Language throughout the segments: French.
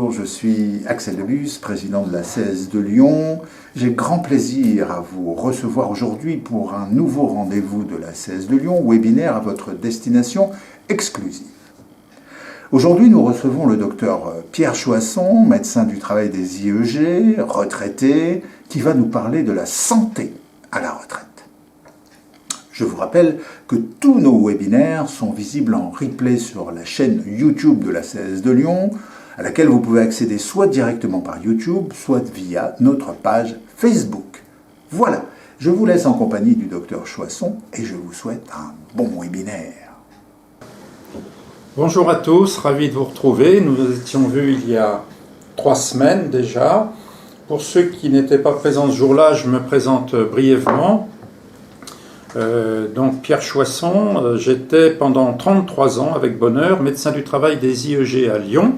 bonjour, je suis Axel Delus, président de la CS de Lyon. J'ai grand plaisir à vous recevoir aujourd'hui pour un nouveau rendez-vous de la CS de Lyon, webinaire à votre destination exclusive. Aujourd'hui, nous recevons le docteur Pierre Choisson, médecin du travail des IEG, retraité, qui va nous parler de la santé à la retraite. Je vous rappelle que tous nos webinaires sont visibles en replay sur la chaîne YouTube de la CS de Lyon, à laquelle vous pouvez accéder soit directement par YouTube, soit via notre page Facebook. Voilà, je vous laisse en compagnie du docteur Choisson et je vous souhaite un bon webinaire. Bonjour à tous, ravi de vous retrouver. Nous nous étions vus il y a 3 semaines déjà. Pour ceux qui n'étaient pas présents ce jour-là, je me présente brièvement. Donc Pierre Choisson, j'étais pendant 33 ans avec bonheur médecin du travail des IEG à Lyon.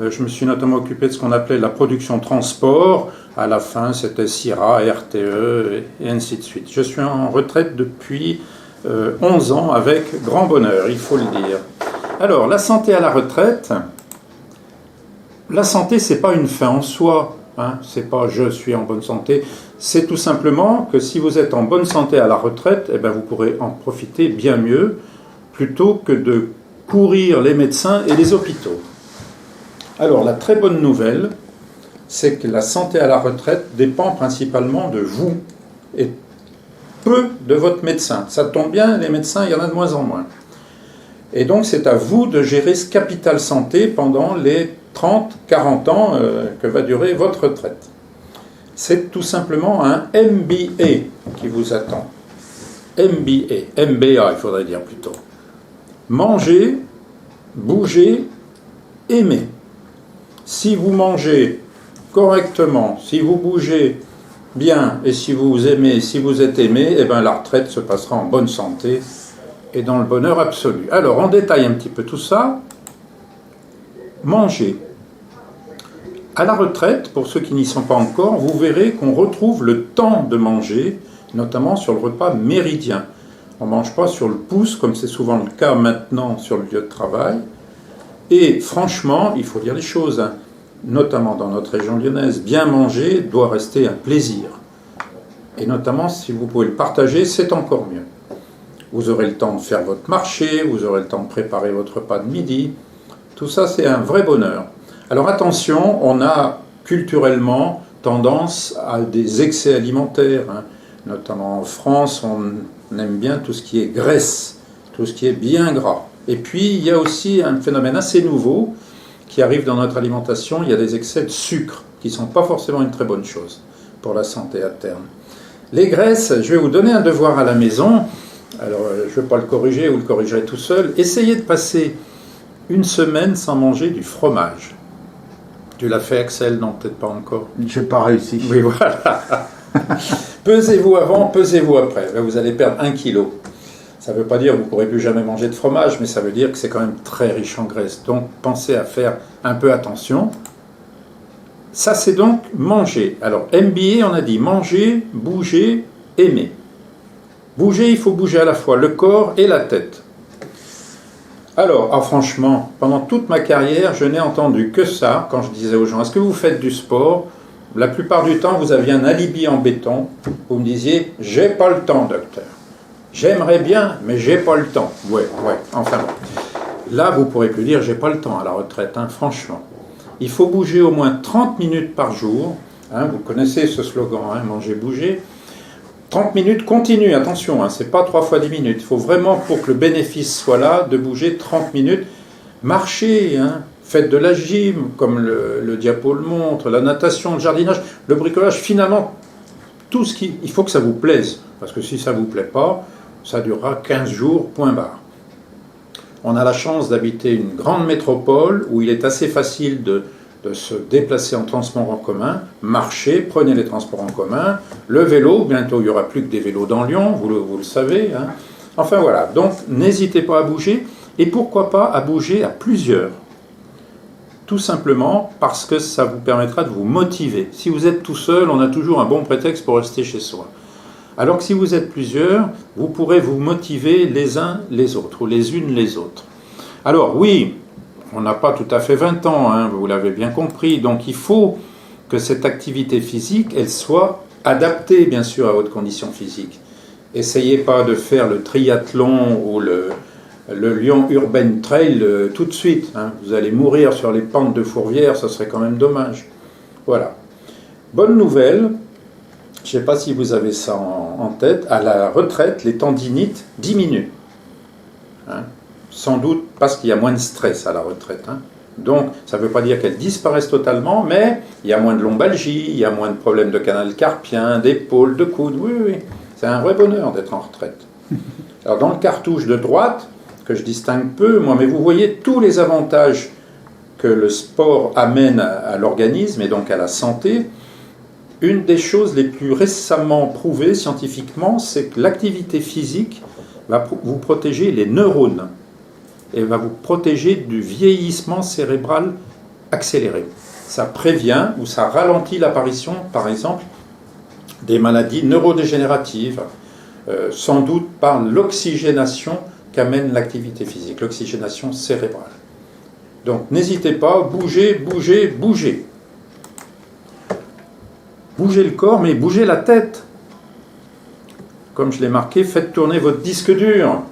Je me suis notamment occupé de ce qu'on appelait la production transport. À la fin, c'était CIRA, RTE et ainsi de suite. Je suis en retraite depuis 11 ans avec grand bonheur, il faut le dire. Alors, la santé à la retraite, la santé, c'est pas une fin en soi. C'est pas je suis en bonne santé, c'est tout simplement que si vous êtes en bonne santé à la retraite, eh bien vous pourrez en profiter bien mieux plutôt que de courir les médecins et les hôpitaux. Alors la très bonne nouvelle, c'est que la santé à la retraite dépend principalement de vous et peu de votre médecin. Ça tombe bien, les médecins, il y en a de moins en moins. Et donc c'est à vous de gérer ce capital santé pendant les 30-40 ans que va durer votre retraite. C'est tout simplement un MBA qui vous attend. MBA, il faudrait dire plutôt. Manger, bouger, aimer. Si vous mangez correctement, si vous bougez bien et si vous aimez, si vous êtes aimé, eh bien la retraite se passera en bonne santé et dans le bonheur absolu. Alors, on détaille un petit peu tout ça. Manger. À la retraite, pour ceux qui n'y sont pas encore, vous verrez qu'on retrouve le temps de manger, notamment sur le repas méridien. On ne mange pas sur le pouce, comme c'est souvent le cas maintenant sur le lieu de travail. Et franchement, il faut dire les choses, notamment dans notre région lyonnaise, bien manger doit rester un plaisir. Et notamment, si vous pouvez le partager, c'est encore mieux. Vous aurez le temps de faire votre marché, vous aurez le temps de préparer votre repas de midi. Tout ça, c'est un vrai bonheur. Alors attention, on a culturellement tendance à des excès alimentaires. Notamment en France, on aime bien tout ce qui est graisse, tout ce qui est bien gras. Et puis, il y a aussi un phénomène assez nouveau qui arrive dans notre alimentation. Il y a des excès de sucre qui ne sont pas forcément une très bonne chose pour la santé à terme. Les graisses, je vais vous donner un devoir à la maison. Alors, je ne vais pas le corriger, vous le corrigerez tout seul. Essayez de passer une semaine sans manger du fromage. Tu l'as fait, Axel? Non, peut-être pas encore. Je n'ai pas réussi. Oui, voilà. Pesez-vous avant, pesez-vous après. Vous allez perdre 1 kilo. Ça ne veut pas dire que vous ne pourrez plus jamais manger de fromage, mais ça veut dire que c'est quand même très riche en graisse. Donc, pensez à faire un peu attention. Ça, c'est donc manger. Alors, MBA, on a dit manger, bouger, aimer. Bouger, il faut bouger à la fois le corps et la tête. Alors, franchement, pendant toute ma carrière, je n'ai entendu que ça quand je disais aux gens « Est-ce que vous faites du sport ?» La plupart du temps, vous aviez un alibi en béton. Vous me disiez « J'ai pas le temps, docteur. J'aimerais bien, mais j'ai pas le temps. » Ouais, enfin bon. Là, vous pourrez plus dire « J'ai pas le temps à la retraite, franchement. » Il faut bouger au moins 30 minutes par jour. Vous connaissez ce slogan, manger, bouger. 30 minutes continue, attention, c'est pas 3 fois 10 minutes. Il faut vraiment, pour que le bénéfice soit là, de bouger 30 minutes. Marchez, faites de la gym, comme le diapo le montre, la natation, le jardinage, le bricolage. Finalement, tout ce qui... Il faut que ça vous plaise, parce que si ça ne vous plaît pas, ça durera 15 jours, point barre. On a la chance d'habiter une grande métropole où il est assez facile de se déplacer en transport en commun, marcher, prenez les transports en commun, le vélo, bientôt il n'y aura plus que des vélos dans Lyon, vous le savez. Enfin voilà, donc n'hésitez pas à bouger, et pourquoi pas à bouger à plusieurs. Tout simplement parce que ça vous permettra de vous motiver. Si vous êtes tout seul, on a toujours un bon prétexte pour rester chez soi. Alors que si vous êtes plusieurs, vous pourrez vous motiver les uns les autres, ou les unes les autres. Alors oui, on n'a pas tout à fait 20 ans, hein, vous l'avez bien compris. Donc il faut que cette activité physique, elle soit adaptée, bien sûr, à votre condition physique. Essayez pas de faire le triathlon ou le Lyon Urban Trail tout de suite. Hein. Vous allez mourir sur les pentes de Fourvière, ce serait quand même dommage. Voilà. Bonne nouvelle, je ne sais pas si vous avez ça en tête, à la retraite, les tendinites diminuent. Hein. Sans doute parce qu'il y a moins de stress à la retraite. Hein. Donc, ça ne veut pas dire qu'elles disparaissent totalement, mais il y a moins de lombalgie, il y a moins de problèmes de canal carpien, d'épaule, de coude. Oui, oui, c'est un vrai bonheur d'être en retraite. Alors, dans le cartouche de droite, que je distingue peu, moi, mais vous voyez tous les avantages que le sport amène à l'organisme et donc à la santé. Une des choses les plus récemment prouvées scientifiquement, c'est que l'activité physique va vous protéger les neurones et va vous protéger du vieillissement cérébral accéléré. Ça prévient ou ça ralentit l'apparition, par exemple, des maladies neurodégénératives, sans doute par l'oxygénation qu'amène l'activité physique, l'oxygénation cérébrale. Donc n'hésitez pas, bougez, bougez, bougez. Bougez le corps, mais bougez la tête. Comme je l'ai marqué, faites tourner votre disque dur.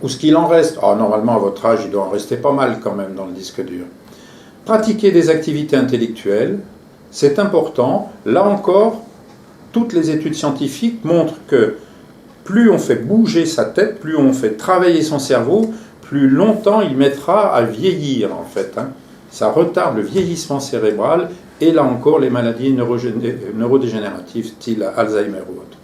Ou ce qu'il en reste. Oh, normalement, à votre âge, il doit en rester pas mal quand même dans le disque dur. Pratiquez des activités intellectuelles, c'est important. Là encore, toutes les études scientifiques montrent que plus on fait bouger sa tête, plus on fait travailler son cerveau, plus longtemps il mettra à vieillir en fait. Hein. Ça retarde le vieillissement cérébral et là encore les maladies neurodégénératives, style Alzheimer ou autre.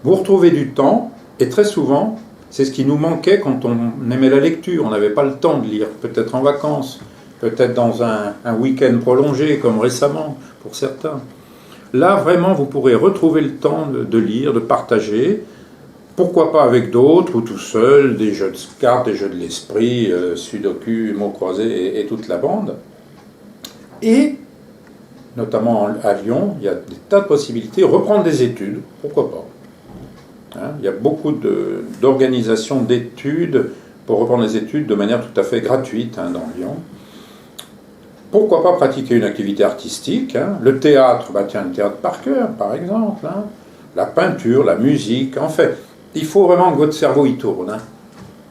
Vous retrouvez du temps et très souvent, c'est ce qui nous manquait quand on aimait la lecture. On n'avait pas le temps de lire, peut-être en vacances, peut-être dans un week-end prolongé comme récemment pour certains. Là, vraiment, vous pourrez retrouver le temps de lire, de partager, pourquoi pas avec d'autres ou tout seul, des jeux de cartes, des jeux de l'esprit, sudoku, mots croisés et toute la bande. Et, notamment à Lyon, il y a des tas de possibilités. Reprendre des études, pourquoi pas. Hein, il y a beaucoup d'organisations d'études pour reprendre les études de manière tout à fait gratuite dans Lyon. Pourquoi pas pratiquer une activité artistique, hein. Le théâtre, le théâtre par cœur, par exemple, hein. La peinture, la musique, en fait, il faut vraiment que votre cerveau y tourne. Hein.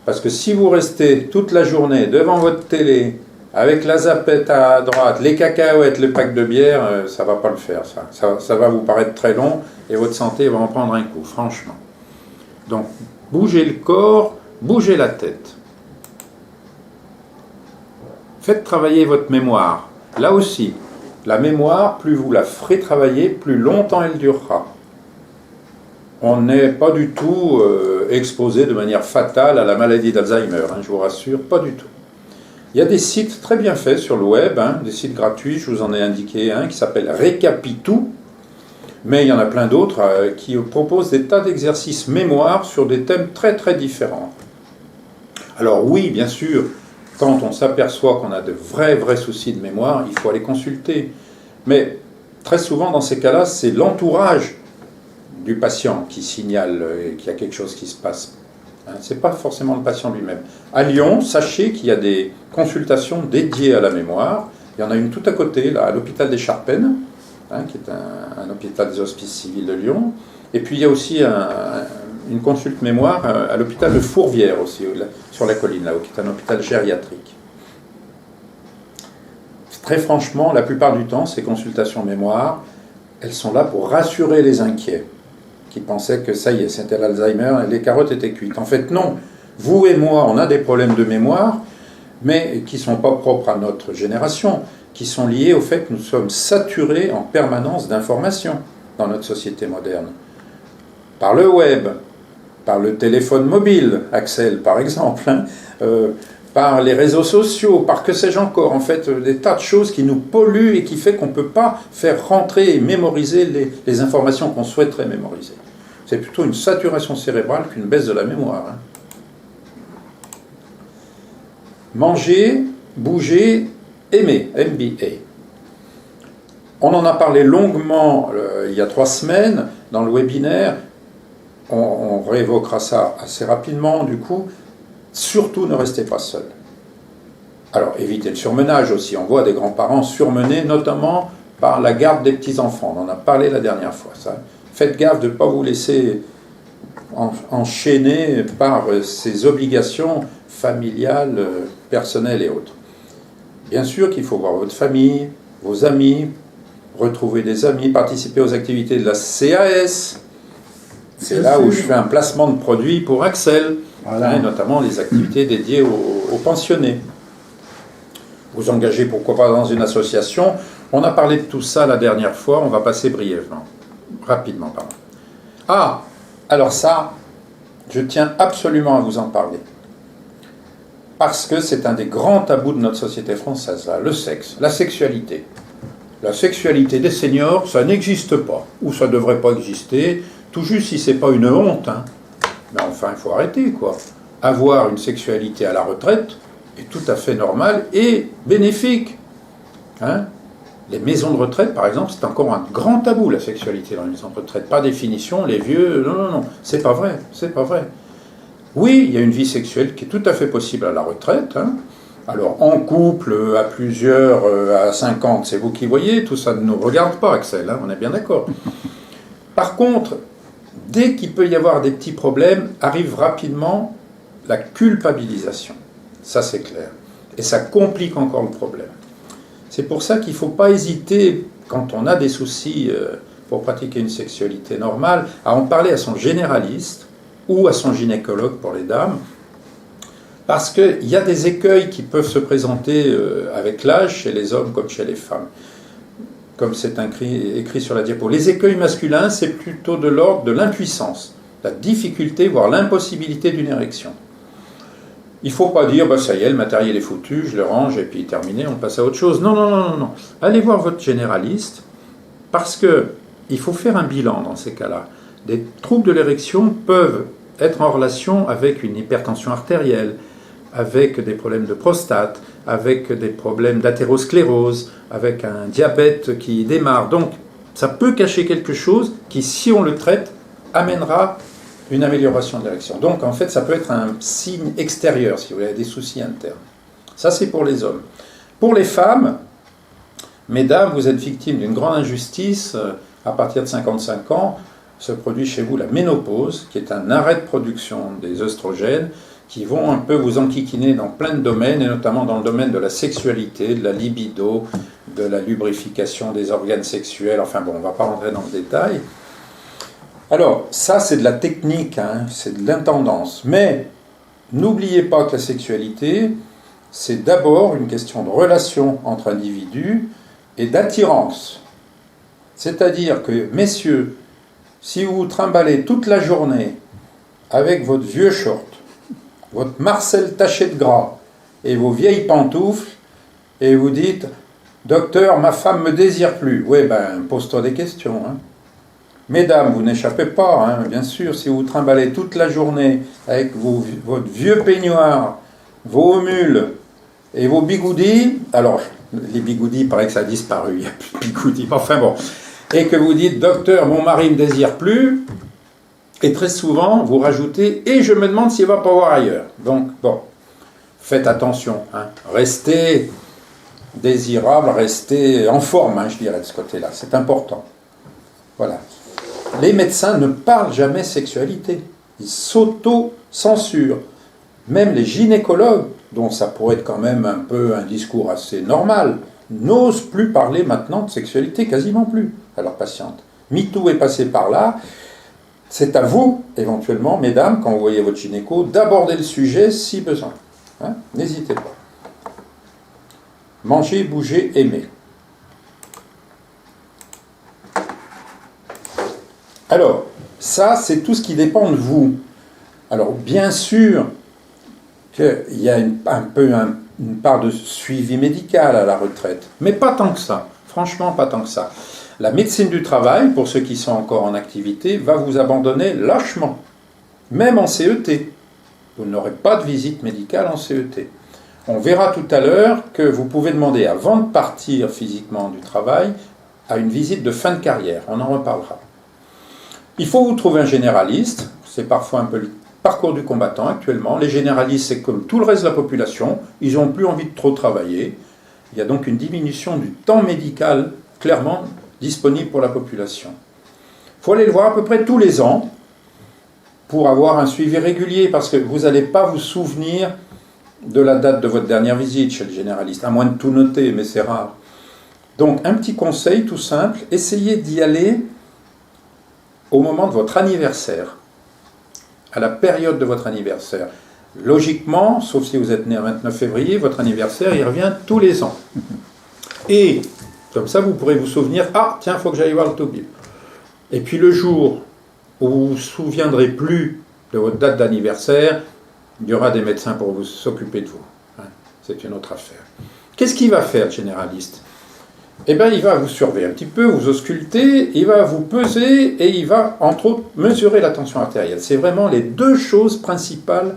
Parce que si vous restez toute la journée devant votre télé, avec la zapette à droite, les cacahuètes, le pack de bière, ça ne va pas le faire, ça va vous paraître très long et votre santé va en prendre un coup, franchement. Donc, bougez le corps, bougez la tête. Faites travailler votre mémoire. Là aussi, la mémoire, plus vous la ferez travailler, plus longtemps elle durera. On n'est pas du tout exposé de manière fatale à la maladie d'Alzheimer, hein, je vous rassure, pas du tout. Il y a des sites très bien faits sur le web, hein, des sites gratuits, je vous en ai indiqué un qui s'appelle Récapitou, mais il y en a plein d'autres qui proposent des tas d'exercices mémoire sur des thèmes très très différents. Alors oui, bien sûr, quand on s'aperçoit qu'on a de vrais soucis de mémoire, il faut aller consulter. Mais très souvent, dans ces cas-là, c'est l'entourage du patient qui signale qu'il y a quelque chose qui se passe. Ce n'est pas forcément le patient lui-même. À Lyon, sachez qu'il y a des consultations dédiées à la mémoire. Il y en a une tout à côté, là, à l'hôpital des Charpennes, qui est un hôpital des hospices civils de Lyon. Et puis il y a aussi une consulte mémoire à l'hôpital de Fourvière aussi, sur la colline, là, qui est un hôpital gériatrique. Très franchement, la plupart du temps, ces consultations mémoire, elles sont là pour rassurer les inquiets, qui pensaient que ça y est, c'était l'Alzheimer et les carottes étaient cuites. En fait, non. Vous et moi, on a des problèmes de mémoire, mais qui ne sont pas propres à notre génération, qui sont liés au fait que nous sommes saturés en permanence d'informations dans notre société moderne. Par le web, par le téléphone mobile, Axel par exemple, par les réseaux sociaux, par que sais-je encore, en fait, des tas de choses qui nous polluent et qui fait qu'on ne peut pas faire rentrer et mémoriser les informations qu'on souhaiterait mémoriser. C'est plutôt une saturation cérébrale qu'une baisse de la mémoire. Hein. Manger, bouger, aimer, MBA. On en a parlé longuement il y a 3 semaines dans le webinaire. On réévoquera ça assez rapidement, du coup. Surtout, ne restez pas seul. Alors, évitez le surmenage aussi. On voit des grands-parents surmenés, notamment par la garde des petits-enfants. On en a parlé la dernière fois, ça. Faites gaffe de ne pas vous laisser enchaîner par ces obligations familiales, personnelles et autres. Bien sûr qu'il faut voir votre famille, vos amis, retrouver des amis, participer aux activités de la CAS. C'est là où je fais un placement de produits pour Axel, voilà. Notamment les activités dédiées aux pensionnés. Vous engagez pourquoi pas dans une association. On a parlé de tout ça la dernière fois, on va passer brièvement, rapidement, pardon. Ah, alors ça, je tiens absolument à vous en parler. Parce que c'est un des grands tabous de notre société française, là, le sexe, la sexualité. La sexualité des seniors, ça n'existe pas, ou ça ne devrait pas exister, tout juste si c'est pas une honte. Hein. Mais enfin, il faut arrêter, quoi. Avoir une sexualité à la retraite est tout à fait normal et bénéfique. Hein. Les maisons de retraite, par exemple, c'est encore un grand tabou, la sexualité dans les maisons de retraite. Par définition, les vieux... Non, c'est pas vrai, c'est pas vrai. Oui, il y a une vie sexuelle qui est tout à fait possible à la retraite. Hein. Alors, en couple, à plusieurs, à 50, c'est vous qui voyez, tout ça ne nous regarde pas, Axel, hein, on est bien d'accord. Par contre, dès qu'il peut y avoir des petits problèmes, arrive rapidement la culpabilisation. Ça, c'est clair. Et ça complique encore le problème. C'est pour ça qu'il ne faut pas hésiter, quand on a des soucis pour pratiquer une sexualité normale, à en parler à son généraliste ou à son gynécologue pour les dames, parce qu'il y a des écueils qui peuvent se présenter avec l'âge, chez les hommes comme chez les femmes. Comme c'est écrit sur la diapo. Les écueils masculins, c'est plutôt de l'ordre de l'impuissance, la difficulté, voire l'impossibilité d'une érection. Il ne faut pas dire, bah, ça y est, le matériel est foutu, je le range et puis terminé, on passe à autre chose. Non. Allez voir votre généraliste, parce qu'il faut faire un bilan dans ces cas-là. Des troubles de l'érection peuvent être en relation avec une hypertension artérielle, avec des problèmes de prostate, avec des problèmes d'athérosclérose, avec un diabète qui démarre. Donc, ça peut cacher quelque chose qui, si on le traite, amènera une amélioration de l'érection. Donc, en fait, ça peut être un signe extérieur, si vous avez des soucis internes. Ça, c'est pour les hommes. Pour les femmes, mesdames, vous êtes victimes d'une grande injustice. À partir de 55 ans, se produit chez vous la ménopause, qui est un arrêt de production des œstrogènes, qui vont un peu vous enquiquiner dans plein de domaines, et notamment dans le domaine de la sexualité, de la libido, de la lubrification des organes sexuels. Enfin bon, on ne va pas rentrer dans le détail. Alors, ça, c'est de la technique, hein, c'est de l'intendance. Mais n'oubliez pas que la sexualité, c'est d'abord une question de relation entre individus et d'attirance. C'est-à-dire que, messieurs, si vous vous trimballez toute la journée avec votre vieux short, votre Marcel taché de gras et vos vieilles pantoufles, et vous dites « Docteur, ma femme me désire plus ». Oui, ben, pose-toi des questions. Hein. Mesdames, vous n'échappez pas, hein, bien sûr, si vous trimballez toute la journée avec votre vieux peignoir, vos mules et vos bigoudis, alors, les bigoudis, il paraît que ça a disparu, il n'y a plus de bigoudis, enfin bon, et que vous dites « Docteur, mon mari ne me désire plus », et très souvent, vous rajoutez « et je me demande s'il va pas voir ailleurs ». Donc, bon, faites attention, hein. Restez désirable, restez en forme, hein, je dirais, de ce côté-là, c'est important. Voilà. Les médecins ne parlent jamais sexualité, ils s'auto-censurent. Même les gynécologues, dont ça pourrait être quand même un peu un discours assez normal, n'osent plus parler maintenant de sexualité, quasiment plus, à leurs patientes. MeToo est passé par là. C'est à vous, éventuellement, mesdames, quand vous voyez votre gynéco, d'aborder le sujet si besoin. Hein? N'hésitez pas. Manger, bouger, aimer. Alors, ça, c'est tout ce qui dépend de vous. Alors, bien sûr qu'il y a une part de suivi médical à la retraite, mais pas tant que ça. Franchement, pas tant que ça. La médecine du travail, pour ceux qui sont encore en activité, va vous abandonner lâchement, même en CET. Vous n'aurez pas de visite médicale en CET. On verra tout à l'heure que vous pouvez demander, avant de partir physiquement du travail, à une visite de fin de carrière. On en reparlera. Il faut vous trouver un généraliste, c'est parfois un peu parcours du combattant actuellement. Les généralistes, c'est comme tout le reste de la population, ils n'ont plus envie de trop travailler. Il y a donc une diminution du temps médical clairement disponible pour la population. Il faut aller le voir à peu près tous les ans pour avoir un suivi régulier, parce que vous n'allez pas vous souvenir de la date de votre dernière visite chez le généraliste, à moins de tout noter, mais c'est rare. Donc un petit conseil tout simple, essayez d'y aller au moment de votre anniversaire, à la période de votre anniversaire. Logiquement, sauf si vous êtes né le 29 février, votre anniversaire, il revient tous les ans. Et comme ça, vous pourrez vous souvenir, ah tiens, il faut que j'aille voir le toubib. Et puis le jour où vous ne vous souviendrez plus de votre date d'anniversaire, il y aura des médecins pour vous s'occuper de vous. C'est une autre affaire. Qu'est-ce qu'il va faire, le généraliste ? Eh bien, il va vous surveiller un petit peu, vous ausculter, il va vous peser et il va, entre autres, mesurer la tension artérielle. C'est vraiment les deux choses principales.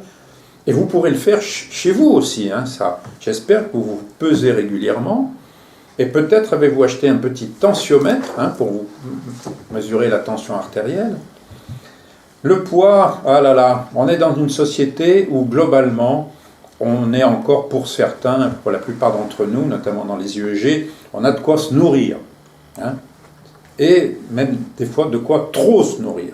Et vous pourrez le faire chez vous aussi, ça. J'espère que vous vous pesez régulièrement. Et peut-être avez-vous acheté un petit tensiomètre pour vous mesurer la tension artérielle. Le poids, ah là là, on est dans une société où globalement, on est encore pour certains, pour la plupart d'entre nous, notamment dans les IEG, on a de quoi se nourrir. Et même des fois de quoi trop se nourrir.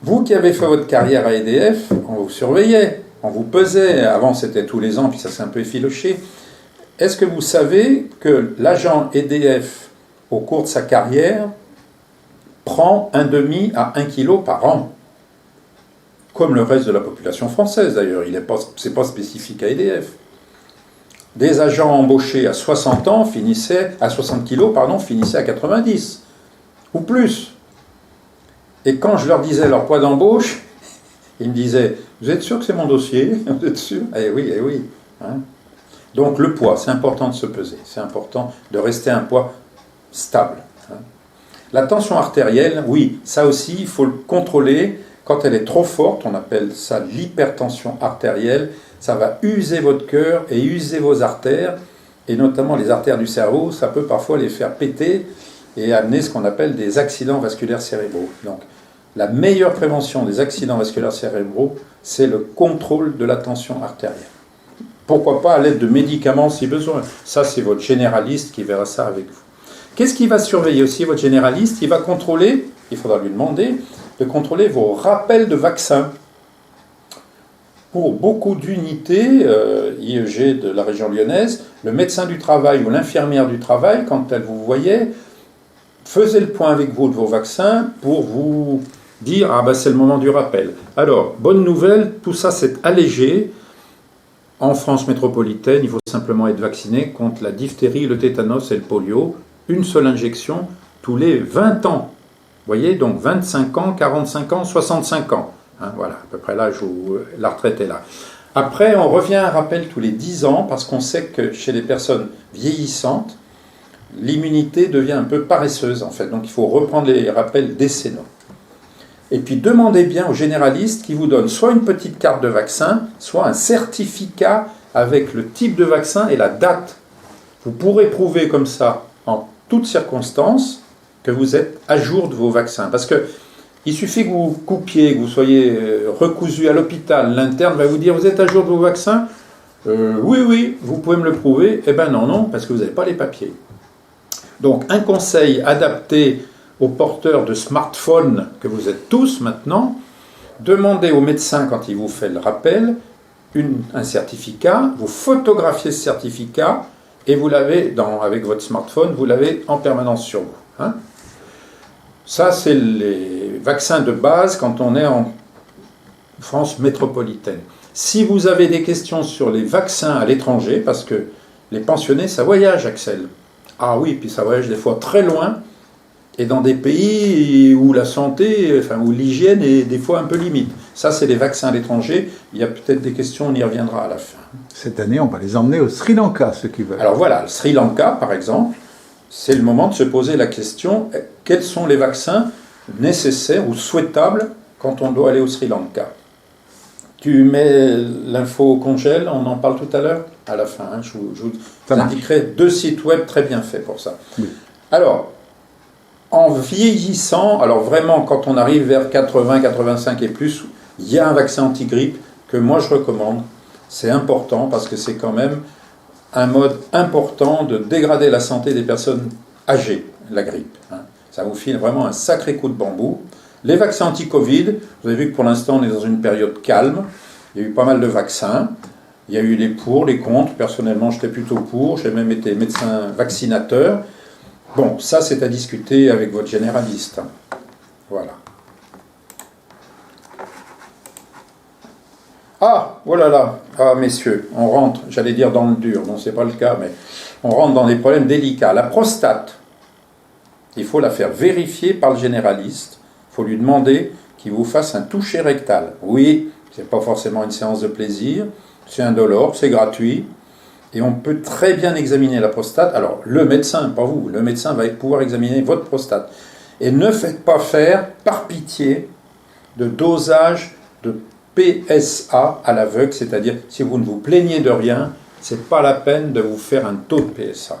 Vous qui avez fait votre carrière à EDF, on vous surveillait, on vous pesait. Avant c'était tous les ans, puis ça s'est un peu effiloché. Est-ce que vous savez que l'agent EDF, au cours de sa carrière, prend 1,5 à 1 kg par an? Comme le reste de la population française d'ailleurs, ce n'est pas spécifique à EDF. Des agents embauchés à 60 ans à 60 kg, finissaient à 90 ou plus. Et quand je leur disais leur poids d'embauche, ils me disaient « Vous êtes sûr que c'est mon dossier ? Vous êtes sûr ?» Eh oui, eh oui. Donc le poids, c'est important de se peser, c'est important de rester un poids stable. La tension artérielle, oui, ça aussi, il faut le contrôler. Quand elle est trop forte, on appelle ça l'hypertension artérielle, ça va user votre cœur et user vos artères, et notamment les artères du cerveau, ça peut parfois les faire péter et amener ce qu'on appelle des accidents vasculaires cérébraux. Donc, la meilleure prévention des accidents vasculaires cérébraux, c'est le contrôle de la tension artérielle. Pourquoi pas à l'aide de médicaments si besoin. Ça, c'est votre généraliste qui verra ça avec vous. Qu'est-ce qu'il va surveiller aussi, votre généraliste ? Il va contrôler, il faudra lui demander, de contrôler vos rappels de vaccins. Pour beaucoup d'unités IEG de la région lyonnaise, le médecin du travail ou l'infirmière du travail, quand elle vous voyait, faisait le point avec vous de vos vaccins pour vous dire « Ah ben c'est le moment du rappel ». Alors, bonne nouvelle, tout ça c'est allégé. En France métropolitaine, il faut simplement être vacciné contre la diphtérie, le tétanos et le polio. Une seule injection tous les 20 ans. Vous voyez, donc 25 ans, 45 ans, 65 ans. Voilà, à peu près l'âge où la retraite est là. Après, on revient à un rappel tous les 10 ans, parce qu'on sait que chez les personnes vieillissantes, l'immunité devient un peu paresseuse, en fait. Donc il faut reprendre les rappels décennaux. Et puis demandez bien au généraliste qui vous donne soit une petite carte de vaccin, soit un certificat avec le type de vaccin et la date. Vous pourrez prouver comme ça, en toutes circonstances, que vous êtes à jour de vos vaccins. Parce que il suffit que vous coupiez, que vous soyez recousu à l'hôpital, l'interne va vous dire « Vous êtes à jour de vos vaccins ?» Oui, oui, vous pouvez me le prouver. Eh bien non, parce que vous n'avez pas les papiers. Donc un conseil adapté aux porteurs de smartphones que vous êtes tous maintenant, demandez au médecin quand il vous fait le rappel un certificat, vous photographiez ce certificat et vous l'avez, avec votre smartphone, vous l'avez en permanence sur vous. Ça, c'est les vaccins de base quand on est en France métropolitaine. Si vous avez des questions sur les vaccins à l'étranger, parce que les pensionnés, ça voyage, Axel. Ah oui, puis ça voyage des fois très loin, et dans des pays où la santé, où l'hygiène est des fois un peu limite. Ça, c'est les vaccins à l'étranger. Il y a peut-être des questions, on y reviendra à la fin. Cette année, on va les emmener au Sri Lanka, ceux qui veulent. Alors voilà, le Sri Lanka, par exemple, c'est le moment de se poser la question, quels sont les vaccins nécessaires ou souhaitables quand on doit aller au Sri Lanka ? Tu mets l'info au congèle, on en parle tout à l'heure, à la fin. Je vous indiquerai 2 sites web très bien faits pour ça. Oui. Alors, en vieillissant, alors vraiment quand on arrive vers 80, 85 et plus, Il y a un vaccin anti-grippe que moi je recommande. C'est important parce que c'est quand même un mode important de dégrader la santé des personnes âgées, la grippe. Ça vous file vraiment un sacré coup de bambou. Les vaccins anti-Covid, vous avez vu que pour l'instant on est dans une période calme. Il y a eu pas mal de vaccins. Il y a eu les pour, les contre. Personnellement, j'étais plutôt pour. J'ai même été médecin vaccinateur. Bon, ça c'est à discuter avec votre généraliste. Voilà. Ah, oh là là, ah messieurs, on rentre, j'allais dire dans le dur, non c'est pas le cas, mais on rentre dans des problèmes délicats. La prostate, il faut la faire vérifier par le généraliste, il faut lui demander qu'il vous fasse un toucher rectal. Oui, c'est pas forcément une séance de plaisir, c'est indolore, c'est gratuit, et on peut très bien examiner la prostate. Alors, le médecin, pas vous, le médecin va pouvoir examiner votre prostate. Et ne faites pas faire, par pitié, de dosage de PSA à l'aveugle, c'est-à-dire si vous ne vous plaignez de rien, c'est pas la peine de vous faire un taux de PSA.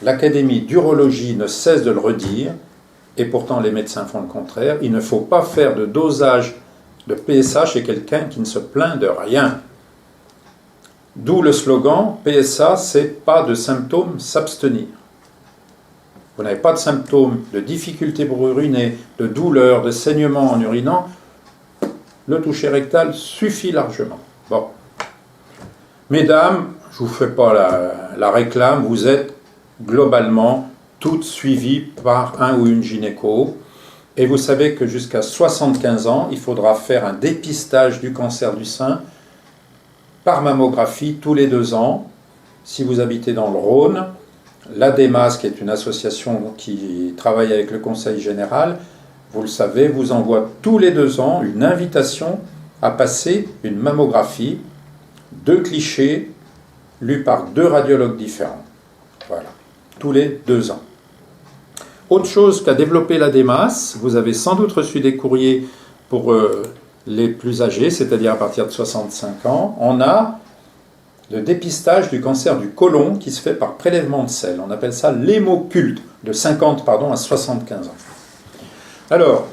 L'Académie d'urologie ne cesse de le redire, et pourtant les médecins font le contraire. Il ne faut pas faire de dosage de PSA chez quelqu'un qui ne se plaint de rien. D'où le slogan PSA, c'est pas de symptômes, s'abstenir. Vous n'avez pas de symptômes de difficulté pour uriner, de douleur, de saignement en urinant, le toucher rectal suffit largement. Bon. Mesdames, je ne vous fais pas la réclame, vous êtes globalement toutes suivies par un ou une gynéco. Et vous savez que jusqu'à 75 ans, il faudra faire un dépistage du cancer du sein par mammographie tous les 2 ans. Si vous habitez dans le Rhône, l'ADEMAS, qui est une association qui travaille avec le Conseil général, vous le savez, vous envoie tous les 2 ans une invitation à passer une mammographie, 2 clichés, lus par 2 radiologues différents. Voilà, tous les 2 ans. Autre chose qu'a développé l'ADEMAS, vous avez sans doute reçu des courriers pour les plus âgés, c'est-à-dire à partir de 65 ans, on a le dépistage du cancer du côlon qui se fait par prélèvement de sel. On appelle ça l'hémoculte, de 50 à 75 ans. Alors,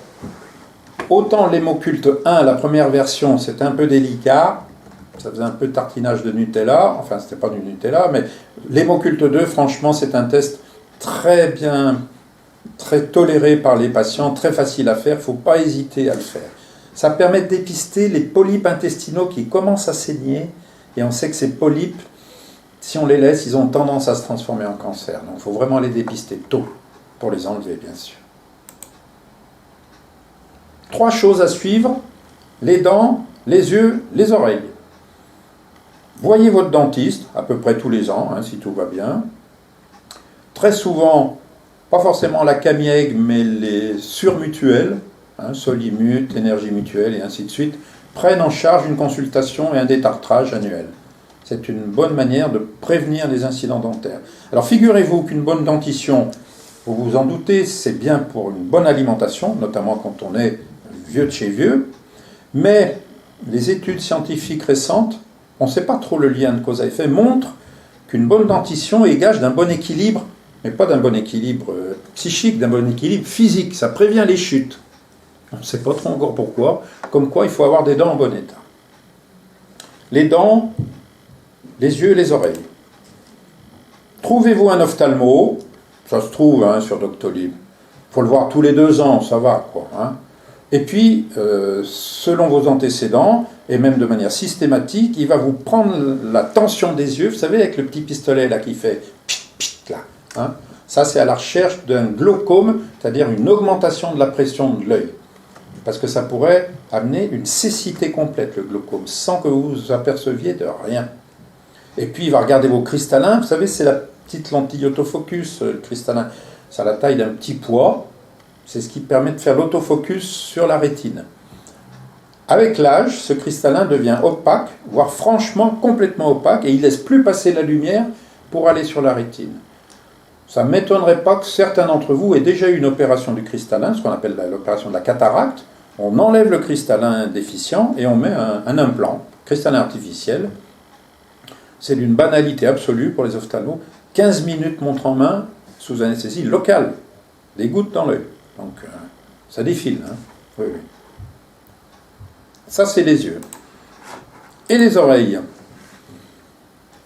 autant l'hémoculte 1, la première version, c'était un peu délicat, ça faisait un peu tartinage de Nutella, enfin c'était pas du Nutella, mais l'hémoculte 2, franchement, c'est un test très bien, très toléré par les patients, très facile à faire, il ne faut pas hésiter à le faire. Ça permet de dépister les polypes intestinaux qui commencent à saigner, et on sait que ces polypes, si on les laisse, ils ont tendance à se transformer en cancer. Donc il faut vraiment les dépister tôt, pour les enlever, bien sûr. 3 choses à suivre, les dents, les yeux, les oreilles. Voyez votre dentiste, à peu près tous les ans, si tout va bien. Très souvent, pas forcément la Camieg, mais les surmutuelles, Solimut, Énergie Mutuelle et ainsi de suite, prennent en charge une consultation et un détartrage annuel. C'est une bonne manière de prévenir les incidents dentaires. Alors figurez-vous qu'une bonne dentition, vous vous en doutez, c'est bien pour une bonne alimentation, notamment quand on est vieux de chez vieux, mais les études scientifiques récentes, on ne sait pas trop le lien de cause à effet, montrent qu'une bonne dentition est gage d'un bon équilibre, mais pas d'un bon équilibre psychique, d'un bon équilibre physique. Ça prévient les chutes. On ne sait pas trop encore pourquoi, comme quoi il faut avoir des dents en bon état. Les dents, les yeux et les oreilles. Trouvez-vous un ophtalmo, ça se trouve sur Doctolib. Il faut le voir tous les 2 ans, ça va quoi. Et puis, selon vos antécédents, et même de manière systématique, il va vous prendre la tension des yeux, vous savez, avec le petit pistolet là qui fait pit, pit, là. Ça, c'est à la recherche d'un glaucome, c'est-à-dire une augmentation de la pression de l'œil. Parce que ça pourrait amener une cécité complète, le glaucome, sans que vous vous aperceviez de rien. Et puis, il va regarder vos cristallins. Vous savez, c'est la petite lentille autofocus, le cristallin. Ça a la taille d'un petit pois. C'est ce qui permet de faire l'autofocus sur la rétine. Avec l'âge, ce cristallin devient opaque, voire franchement complètement opaque, et il ne laisse plus passer la lumière pour aller sur la rétine. Ça ne m'étonnerait pas que certains d'entre vous aient déjà eu une opération du cristallin, ce qu'on appelle l'opération de la cataracte. On enlève le cristallin déficient et on met un implant, cristallin artificiel. C'est d'une banalité absolue pour les ophtalmos. 15 minutes montre en main, sous anesthésie locale, des gouttes dans l'œil. Donc ça défile. Oui. Ça, c'est les yeux. Et les oreilles?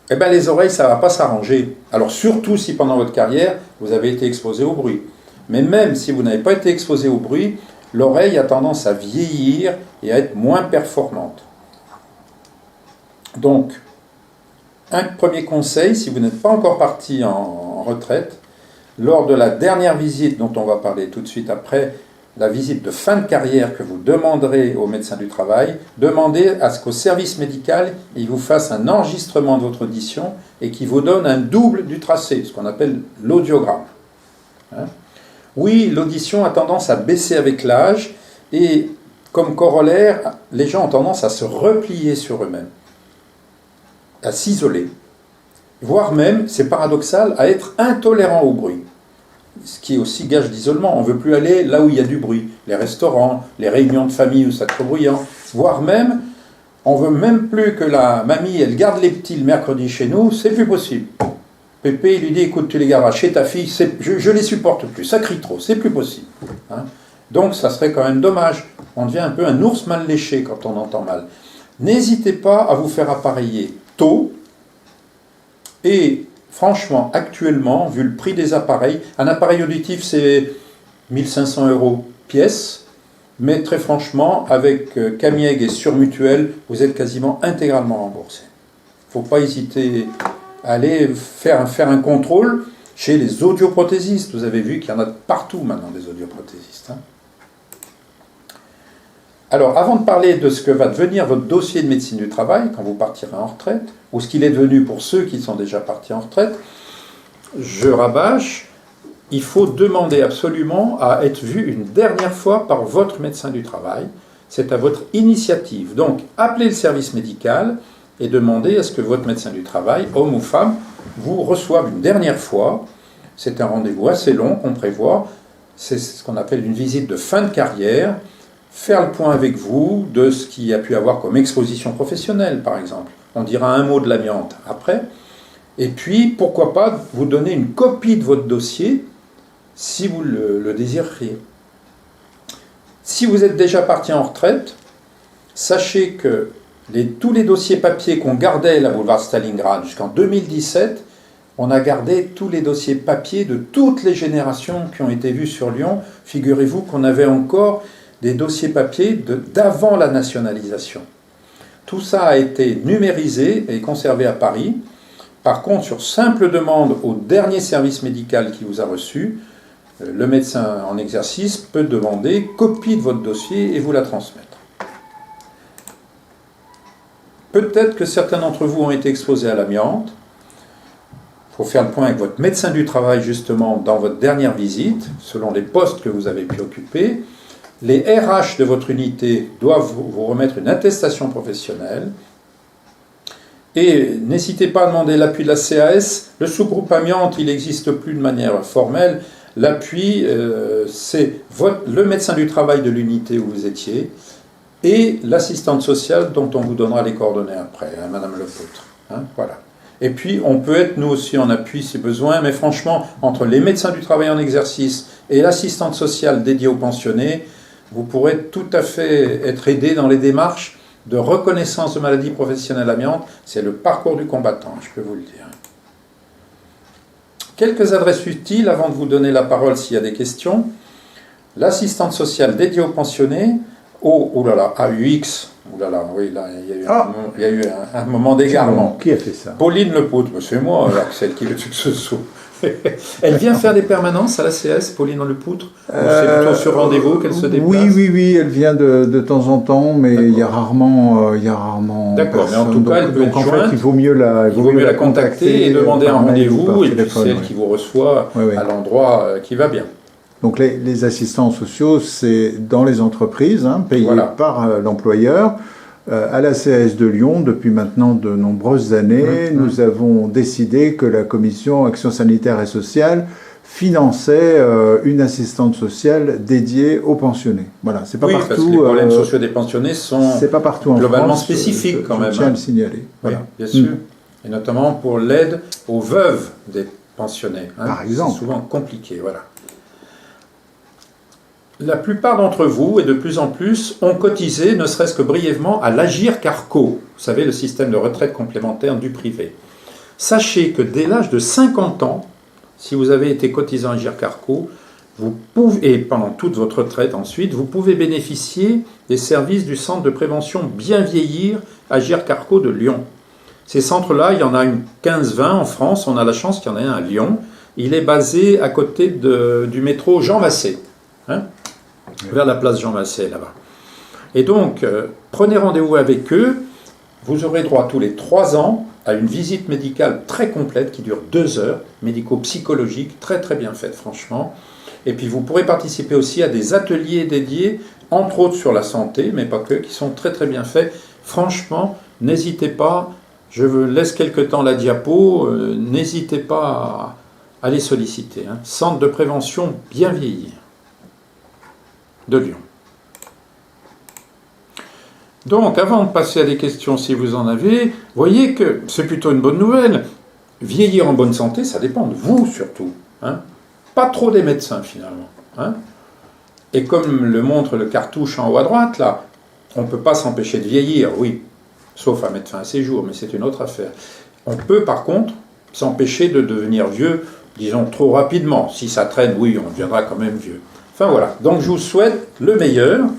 Eh bien, les oreilles, ça ne va pas s'arranger. Alors, surtout si pendant votre carrière, vous avez été exposé au bruit. Mais même si vous n'avez pas été exposé au bruit, l'oreille a tendance à vieillir et à être moins performante. Donc, un premier conseil, si vous n'êtes pas encore parti en retraite, lors de la dernière visite dont on va parler tout de suite après, la visite de fin de carrière que vous demanderez au médecin du travail, demandez à ce qu'au service médical, il vous fasse un enregistrement de votre audition et qu'il vous donne un double du tracé, ce qu'on appelle l'audiogramme. Hein? Oui, l'audition a tendance à baisser avec l'âge et comme corollaire, les gens ont tendance à se replier sur eux-mêmes, à s'isoler, voire même, c'est paradoxal, à être intolérant au bruit. Ce qui est aussi gage d'isolement. On ne veut plus aller là où il y a du bruit. Les restaurants, les réunions de famille où c'est trop bruyant. Voire même, on ne veut même plus que la mamie, elle garde les petits le mercredi chez nous, c'est plus possible. Pépé, il lui dit, écoute, tu les garderas chez ta fille, je les supporte plus, ça crie trop, c'est plus possible. Hein? Donc ça serait quand même dommage. On devient un peu un ours mal léché quand on entend mal. N'hésitez pas à vous faire appareiller tôt et franchement, actuellement, vu le prix des appareils, un appareil auditif, c'est 1 500 € pièce, mais très franchement, avec Camieg et Surmutuel, vous êtes quasiment intégralement remboursé. Il ne faut pas hésiter à aller faire un contrôle chez les audioprothésistes. Vous avez vu qu'il y en a partout maintenant, des audioprothésistes. Hein. Alors, avant de parler de ce que va devenir votre dossier de médecine du travail quand vous partirez en retraite, ou ce qu'il est devenu pour ceux qui sont déjà partis en retraite, je rabâche, il faut demander absolument à être vu une dernière fois par votre médecin du travail. C'est à votre initiative. Donc, appelez le service médical et demandez à ce que votre médecin du travail, homme ou femme, vous reçoive une dernière fois. C'est un rendez-vous assez long qu'on prévoit. C'est ce qu'on appelle une visite de fin de carrière. Faire le point avec vous de ce qu'il y a pu avoir comme exposition professionnelle, par exemple. On dira un mot de l'amiante après. Et puis, pourquoi pas vous donner une copie de votre dossier si vous le désireriez. Si vous êtes déjà parti en retraite, sachez que tous les dossiers papier qu'on gardait à la boulevard Stalingrad jusqu'en 2017, on a gardé tous les dossiers papier de toutes les générations qui ont été vues sur Lyon. Figurez-vous qu'on avait encore des dossiers papier d'avant la nationalisation. Tout ça a été numérisé et conservé à Paris. Par contre, sur simple demande au dernier service médical qui vous a reçu, le médecin en exercice peut demander copie de votre dossier et vous la transmettre. Peut-être que certains d'entre vous ont été exposés à l'amiante. Il faut faire le point avec votre médecin du travail justement dans votre dernière visite, selon les postes que vous avez pu occuper. Les RH de votre unité doivent vous remettre une attestation professionnelle. Et n'hésitez pas à demander l'appui de la CAS. Le sous-groupe amiante, il n'existe plus de manière formelle. L'appui, c'est le médecin du travail de l'unité où vous étiez et l'assistante sociale dont on vous donnera les coordonnées après, hein, Madame Lepoutre. Hein, voilà. Et puis, on peut être nous aussi en appui si besoin, mais franchement, entre les médecins du travail en exercice et l'assistante sociale dédiée aux pensionnés, vous pourrez tout à fait être aidé dans les démarches de reconnaissance de maladie professionnelle amiante. C'est le parcours du combattant, je peux vous le dire. Quelques adresses utiles avant de vous donner la parole s'il y a des questions. L'assistante sociale dédiée aux pensionnés, AUX, oui, là, il y a eu un moment d'égarement. Qui a fait ça? Pauline Lepoutre, c'est moi, Axel, qui le successeur. Elle vient faire des permanences à la CS, Pauline Lepoutre? C'est plutôt sur rendez-vous qu'elle se déplace? Oui, elle vient de temps en temps, mais il y a rarement. D'accord, mais en tout cas, elle peut être jointe. Il vaut mieux la contacter et demander un rendez-vous, et puis c'est elle ouais. qui vous reçoit à l'endroit qui va bien. Donc les assistants sociaux, c'est dans les entreprises, payés par l'employeur. À la CS de Lyon, depuis maintenant de nombreuses années, nous avons décidé que la commission Action sanitaire et sociale finançait une assistante sociale dédiée aux pensionnés. Voilà, c'est pas partout. Parce que les problèmes sociaux des pensionnés sont pas partout globalement France, spécifiques quand même. Je tiens à le signaler. Voilà. Oui, bien sûr. Et notamment pour l'aide aux veuves des pensionnés. Par exemple. C'est souvent compliqué, voilà. la plupart d'entre vous, et de plus en plus, ont cotisé, ne serait-ce que brièvement, à l'Agirc-Arrco, vous savez, le système de retraite complémentaire du privé. Sachez que dès l'âge de 50 ans, si vous avez été cotisant à l'Agirc-Arrco, vous pouvez, et pendant toute votre retraite ensuite, vous pouvez bénéficier des services du centre de prévention Bien Vieillir Agirc-Arrco de Lyon. Ces centres-là, il y en a une 15-20 en France, on a la chance qu'il y en ait un à Lyon. Il est basé à côté du métro Jean Massé, hein, vers la place Jean Massé, là-bas. Et donc, prenez rendez-vous avec eux, vous aurez droit tous les 3 ans à une visite médicale très complète qui dure 2 heures, médico-psychologique, très très bien faite franchement. Et puis vous pourrez participer aussi à des ateliers dédiés, entre autres sur la santé, mais pas que, qui sont très très bien faits. Franchement, n'hésitez pas, je vous laisse quelque temps la diapo, n'hésitez pas à les solliciter. Hein. Centre de prévention Bien Vieillir de Lyon. Donc, avant de passer à des questions, si vous en avez, voyez que c'est plutôt une bonne nouvelle. Vieillir en bonne santé, ça dépend de vous surtout. Hein. Pas trop des médecins, finalement. Hein. Et comme le montre le cartouche en haut à droite, là, on ne peut pas s'empêcher de vieillir, oui, sauf à mettre fin à ses jours, mais c'est une autre affaire. On peut, par contre, s'empêcher de devenir vieux, disons, trop rapidement. Si ça traîne, oui, on deviendra quand même vieux. Enfin, voilà. Donc, je vous souhaite le meilleur,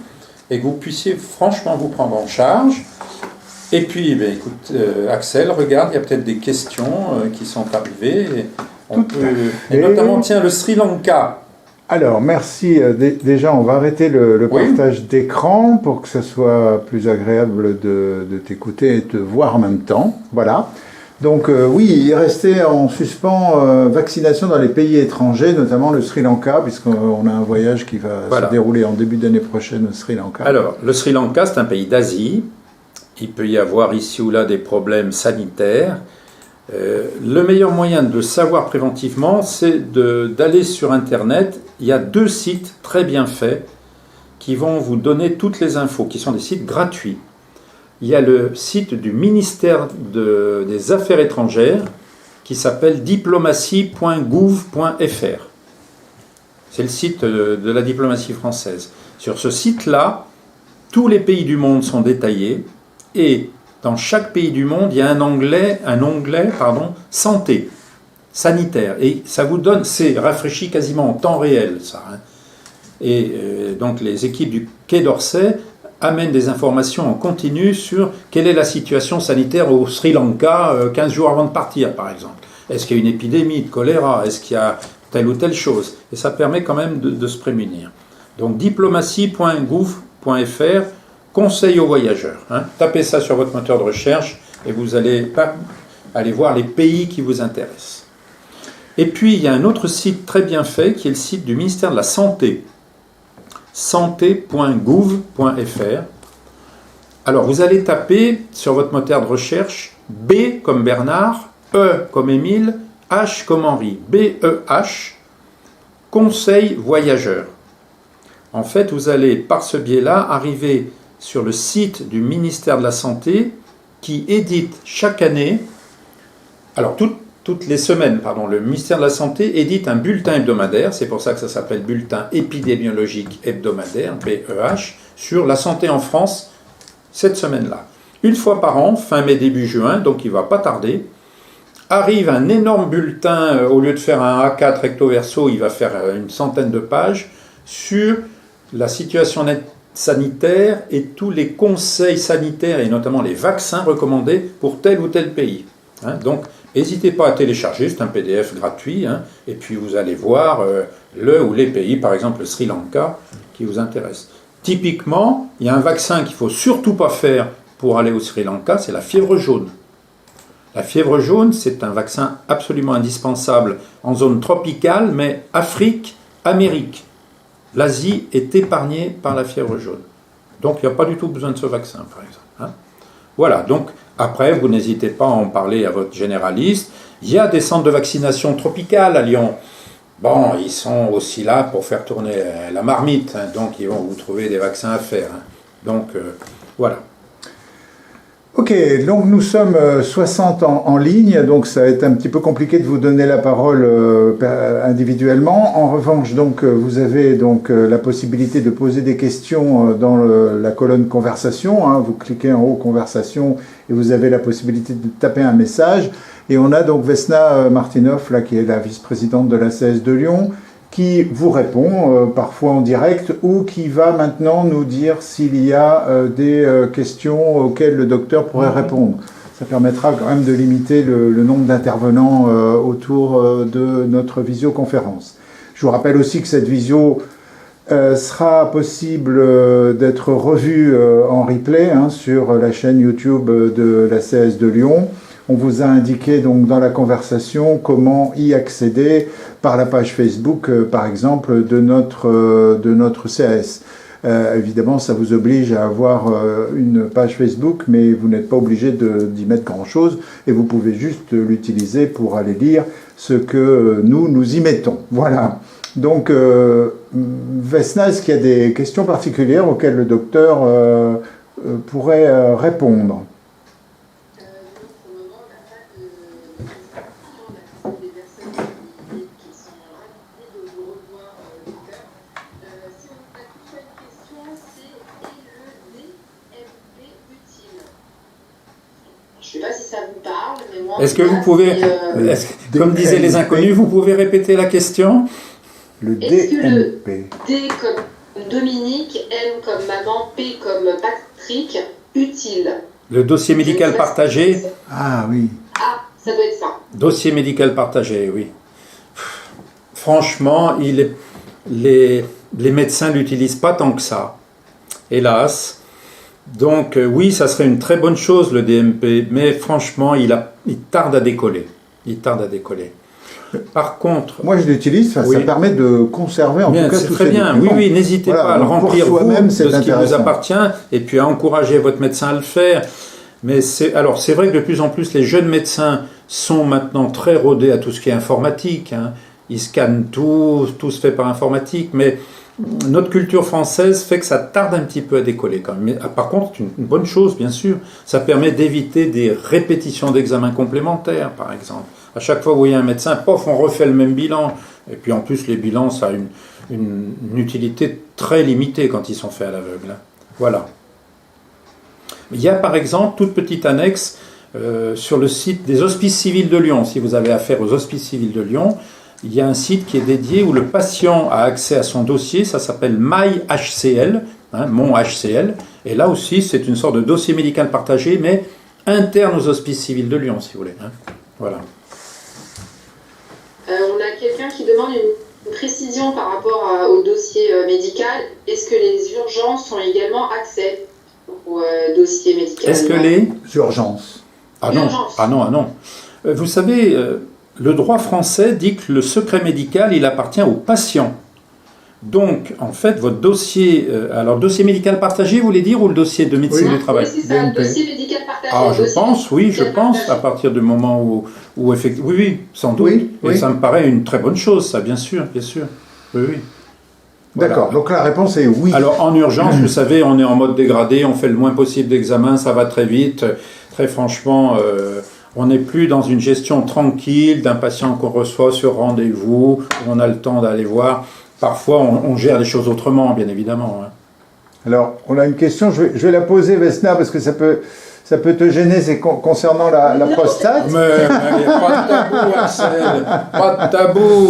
et que vous puissiez franchement vous prendre en charge. Et puis, ben, écoute, Axel, regarde, il y a peut-être des questions qui sont arrivées. Et notamment, tiens, le Sri Lanka. Alors, merci. Déjà, on va arrêter le partage d'écran pour que ce soit plus agréable de t'écouter et de te voir en même temps. Voilà. Donc, oui, il restait en suspens vaccination dans les pays étrangers, notamment le Sri Lanka, puisqu'on a un voyage qui va se dérouler en début d'année prochaine au Sri Lanka. Alors, le Sri Lanka, c'est un pays d'Asie. Il peut y avoir ici ou là des problèmes sanitaires. Le meilleur moyen de savoir préventivement, c'est d'aller sur Internet. Il y a 2 sites très bien faits qui vont vous donner toutes les infos, qui sont des sites gratuits. Il y a le site du ministère des Affaires étrangères qui s'appelle diplomatie.gouv.fr. C'est le site de la diplomatie française. Sur ce site-là, tous les pays du monde sont détaillés et dans chaque pays du monde, il y a un onglet santé, sanitaire. Et ça vous donne, c'est rafraîchi quasiment en temps réel, ça. Hein. Et donc les équipes du Quai d'Orsay amènent des informations en continu sur quelle est la situation sanitaire au Sri Lanka 15 jours avant de partir, par exemple. Est-ce qu'il y a une épidémie de choléra? Est-ce qu'il y a telle ou telle chose? Et ça permet quand même de se prémunir. Donc diplomatie.gouv.fr, conseil aux voyageurs. Hein. Tapez ça sur votre moteur de recherche et vous allez aller voir les pays qui vous intéressent. Et puis, il y a un autre site très bien fait qui est le site du ministère de la Santé. santé.gouv.fr. Alors, vous allez taper sur votre moteur de recherche B comme Bernard, E comme Émile, H comme Henri. BEH, conseil voyageur. En fait, vous allez, par ce biais-là, arriver sur le site du ministère de la Santé qui édite chaque année, alors toutes les semaines, le ministère de la Santé édite un bulletin hebdomadaire, c'est pour ça que ça s'appelle bulletin épidémiologique hebdomadaire, BEH, sur la santé en France cette semaine-là. Une fois par an, fin mai, début juin, donc il ne va pas tarder, arrive un énorme bulletin, au lieu de faire un A4 recto verso, il va faire une centaine de pages, sur la situation sanitaire et tous les conseils sanitaires, et notamment les vaccins recommandés pour tel ou tel pays. Hein, donc, n'hésitez pas à télécharger, c'est un PDF gratuit, hein, et puis vous allez voir le ou les pays, par exemple le Sri Lanka, qui vous intéressent. Typiquement, il y a un vaccin qu'il ne faut surtout pas faire pour aller au Sri Lanka, c'est la fièvre jaune. La fièvre jaune, c'est un vaccin absolument indispensable en zone tropicale, mais Afrique, Amérique. L'Asie est épargnée par la fièvre jaune. Donc, il n'y a pas du tout besoin de ce vaccin, par exemple. Hein. Voilà, donc, après, vous n'hésitez pas à en parler à votre généraliste. Il y a des centres de vaccination tropicales à Lyon. Bon, ils sont aussi là pour faire tourner la marmite, hein, donc ils vont vous trouver des vaccins à faire. Hein. Donc, voilà. Ok, donc nous sommes 60 en ligne, donc ça va être un petit peu compliqué de vous donner la parole individuellement. En revanche, donc vous avez donc la possibilité de poser des questions dans la colonne conversation. Hein. Vous cliquez en haut conversation et vous avez la possibilité de taper un message. Et on a donc Vesna Martinov, là, qui est la vice-présidente de la CS de Lyon, qui vous répond, parfois en direct, ou qui va maintenant nous dire s'il y a des questions auxquelles le docteur pourrait répondre. Ça permettra quand même de limiter le nombre d'intervenants autour de notre visioconférence. Je vous rappelle aussi que cette visio sera possible d'être revue en replay sur la chaîne YouTube de la CS de Lyon. On vous a indiqué donc dans la conversation comment y accéder par la page Facebook, par exemple, de notre CAS. Évidemment, ça vous oblige à avoir une page Facebook, mais vous n'êtes pas obligé d'y mettre grand-chose, et vous pouvez juste l'utiliser pour aller lire ce que nous y mettons. Voilà. Donc, Vesna, est-ce qu'il y a des questions particulières auxquelles le docteur pourrait répondre ? Je ne sais pas si ça vous parle, mais moi... Est-ce que vous pouvez, comme disaient les inconnus, vous pouvez répéter la question ? Le DMP. Est-ce que le D comme Dominique, M comme maman, P comme Patrick, utile ? Le dossier médical partagé ? Ah oui. Ah, ça doit être ça. Dossier médical partagé, oui. Franchement, les médecins ne l'utilisent pas tant que ça, hélas. Donc oui, ça serait une très bonne chose le DMP, mais franchement, il tarde à décoller. Il tarde à décoller. Par contre... Moi, je l'utilise, ça permet de conserver en tout cas tous ces documents. Oui, n'hésitez pas à le remplir vous de ce qui vous appartient et puis à encourager votre médecin à le faire. Mais c'est vrai que de plus en plus, les jeunes médecins sont maintenant très rodés à tout ce qui est informatique. Hein. Ils scannent tout se fait par informatique, mais notre culture française fait que ça tarde un petit peu à décoller quand même. Mais, par contre, c'est une bonne chose, bien sûr. Ça permet d'éviter des répétitions d'examens complémentaires, par exemple. À chaque fois où il y a un médecin, pof, on refait le même bilan. Et puis en plus, les bilans, ça a une utilité très limitée quand ils sont faits à l'aveugle. Hein. Voilà. Il y a par exemple, toute petite annexe sur le site des Hospices Civils de Lyon. Si vous avez affaire aux Hospices Civils de Lyon, il y a un site qui est dédié où le patient a accès à son dossier. Ça s'appelle MyHCL, mon HCL. Et là aussi, c'est une sorte de dossier médical partagé, mais interne aux Hospices Civils de Lyon, si vous voulez. Hein. Voilà. On a quelqu'un qui demande une précision par rapport au dossier médical. Est-ce que les urgences ont également accès au dossier médical ? Est-ce que les urgences ? Ah non. Vous savez, le droit français dit que le secret médical, il appartient au patient. Donc, en fait, votre dossier... alors, dossier médical partagé, vous voulez dire, ou le dossier de médecine du travail ? Oui, c'est ça, le dossier médical partagé. Ah, je pense, à partir du moment où effectivement... Oui, sans doute. Oui. Et ça me paraît une très bonne chose, ça, bien sûr. Oui. Voilà. D'accord, donc la réponse est oui. Alors, en urgence, vous savez, on est en mode dégradé, on fait le moins possible d'examens, ça va très vite. Très franchement, on n'est plus dans une gestion tranquille d'un patient qu'on reçoit sur rendez-vous, où on a le temps d'aller voir. Parfois, on gère les choses autrement, bien évidemment. Hein. Alors, on a une question, je vais la poser, Vesna, parce que ça peut te gêner, c'est concernant la prostate. Mais pas de tabou, Axel, pas de tabou.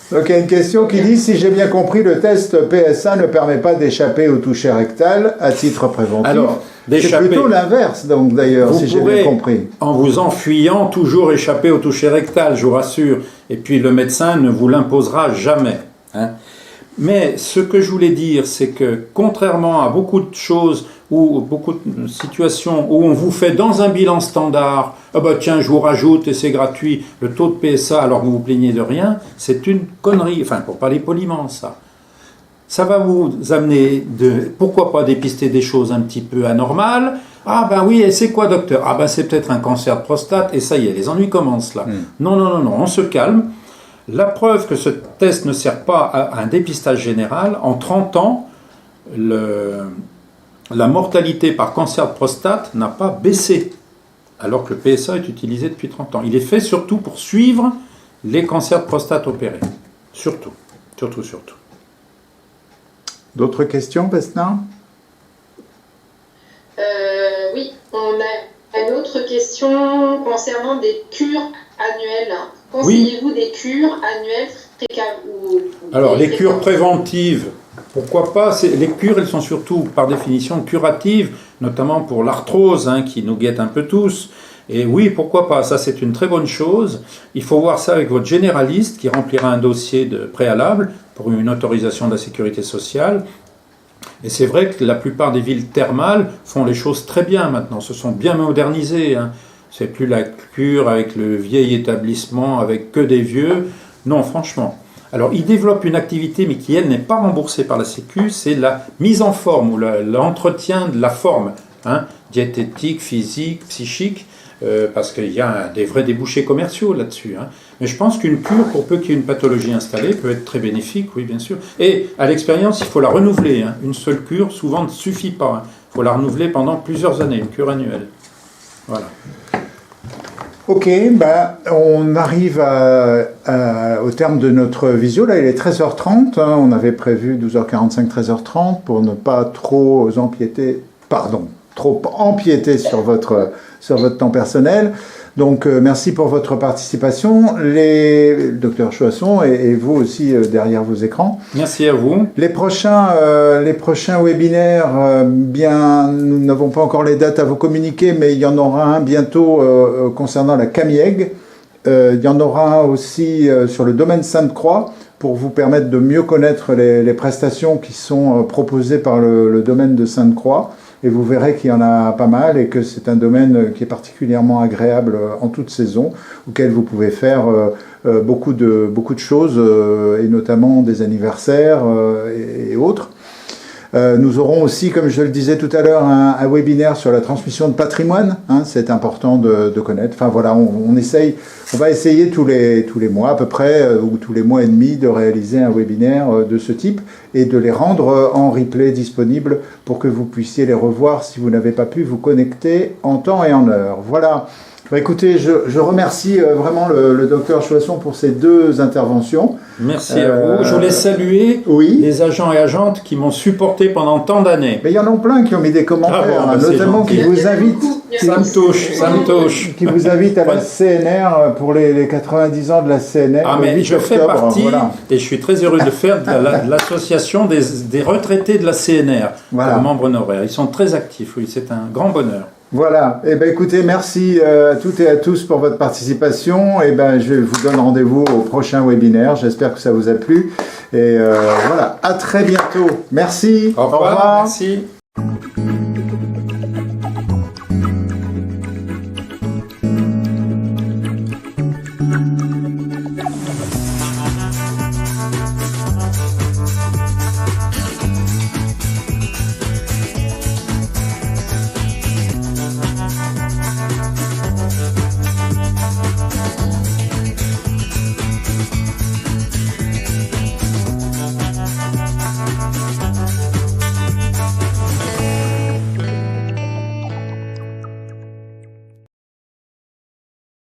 Donc, il y a une question qui dit, si j'ai bien compris, le test PSA ne permet pas d'échapper au toucher rectal à titre préventif. Alors, c'est plutôt l'inverse, donc d'ailleurs, si j'ai bien compris. En vous enfuyant, toujours échapper au toucher rectal, je vous rassure. Et puis, le médecin ne vous l'imposera jamais. Hein. Mais ce que je voulais dire, c'est que contrairement à beaucoup de choses ou beaucoup de situations où on vous fait dans un bilan standard, ah bah tiens, je vous rajoute et c'est gratuit, le taux de PSA alors que vous vous plaignez de rien, c'est une connerie, enfin pour parler poliment ça. Ça va vous amener pourquoi pas dépister des choses un petit peu anormales. Ah ben oui, et c'est quoi docteur ? Ah ben c'est peut-être un cancer de prostate et ça y est, les ennuis commencent là. Non, on se calme. La preuve que ce test ne sert pas à un dépistage général, en 30 ans, la mortalité par cancer de prostate n'a pas baissé, alors que le PSA est utilisé depuis 30 ans. Il est fait surtout pour suivre les cancers de prostate opérés. Surtout. D'autres questions, Pestin? Oui, on a une autre question concernant des cures annuelles. Conseillez-vous des cures annuelles fréquemment? Alors, les cures préventives, pourquoi pas? Les cures, elles sont surtout, par définition, curatives, notamment pour l'arthrose, qui nous guette un peu tous. Et oui, pourquoi pas? Ça, c'est une très bonne chose. Il faut voir ça avec votre généraliste qui remplira un dossier de préalable pour une autorisation de la sécurité sociale. Et c'est vrai que la plupart des villes thermales font les choses très bien maintenant, se sont bien modernisées. C'est plus la cure avec le vieil établissement, avec que des vieux. Non, franchement. Alors, ils développent une activité, mais qui, elle, n'est pas remboursée par la Sécu, c'est la mise en forme ou l'entretien de la forme, diététique, physique, psychique, parce qu'il y a des vrais débouchés commerciaux là-dessus. Mais je pense qu'une cure, pour peu qu'il y ait une pathologie installée, peut être très bénéfique, oui, bien sûr. Et à l'expérience, il faut la renouveler. Une seule cure, souvent, ne suffit pas. Il faut la renouveler pendant plusieurs années, une cure annuelle. Voilà. Ok, on arrive au terme de notre visio. Là, il est 13h30. On avait prévu 12h45, 13h30 pour ne pas trop empiéter sur votre temps personnel. Donc, merci pour votre participation. Docteur Choisson et vous aussi derrière vos écrans. Merci à vous. Les prochains webinaires, nous n'avons pas encore les dates à vous communiquer, mais il y en aura un bientôt concernant la CAMIEG. Il y en aura un aussi sur le domaine Sainte-Croix pour vous permettre de mieux connaître les prestations qui sont proposées par le domaine de Sainte-Croix. Et vous verrez qu'il y en a pas mal et que c'est un domaine qui est particulièrement agréable en toute saison, auquel vous pouvez faire beaucoup de choses, et notamment des anniversaires et autres. Nous aurons aussi, comme je le disais tout à l'heure, un webinaire sur la transmission de patrimoine. C'est important de connaître. Enfin voilà, on va essayer tous les mois à peu près, ou tous les mois et demi, de réaliser un webinaire de ce type et de les rendre en replay disponibles pour que vous puissiez les revoir si vous n'avez pas pu vous connecter en temps et en heure. Voilà. Écoutez, je remercie vraiment le docteur Choisson pour ces deux interventions. Merci à vous. Je voulais saluer les agents et agentes qui m'ont supporté pendant tant d'années. Mais il y en a plein qui ont mis des commentaires, notamment qui vous invitent. Ça me touche. Qui vous invitent à la CNR pour les 90 ans de la CNR. Mais je fais partie, et je suis très heureux de faire de l'association des retraités de la CNR, comme membre honoraire. Ils sont très actifs, oui, c'est un grand bonheur. Voilà, écoutez, merci à toutes et à tous pour votre participation. Je vous donne rendez-vous au prochain webinaire. J'espère que ça vous a plu. Et voilà, à très bientôt. Merci. Au revoir. Merci.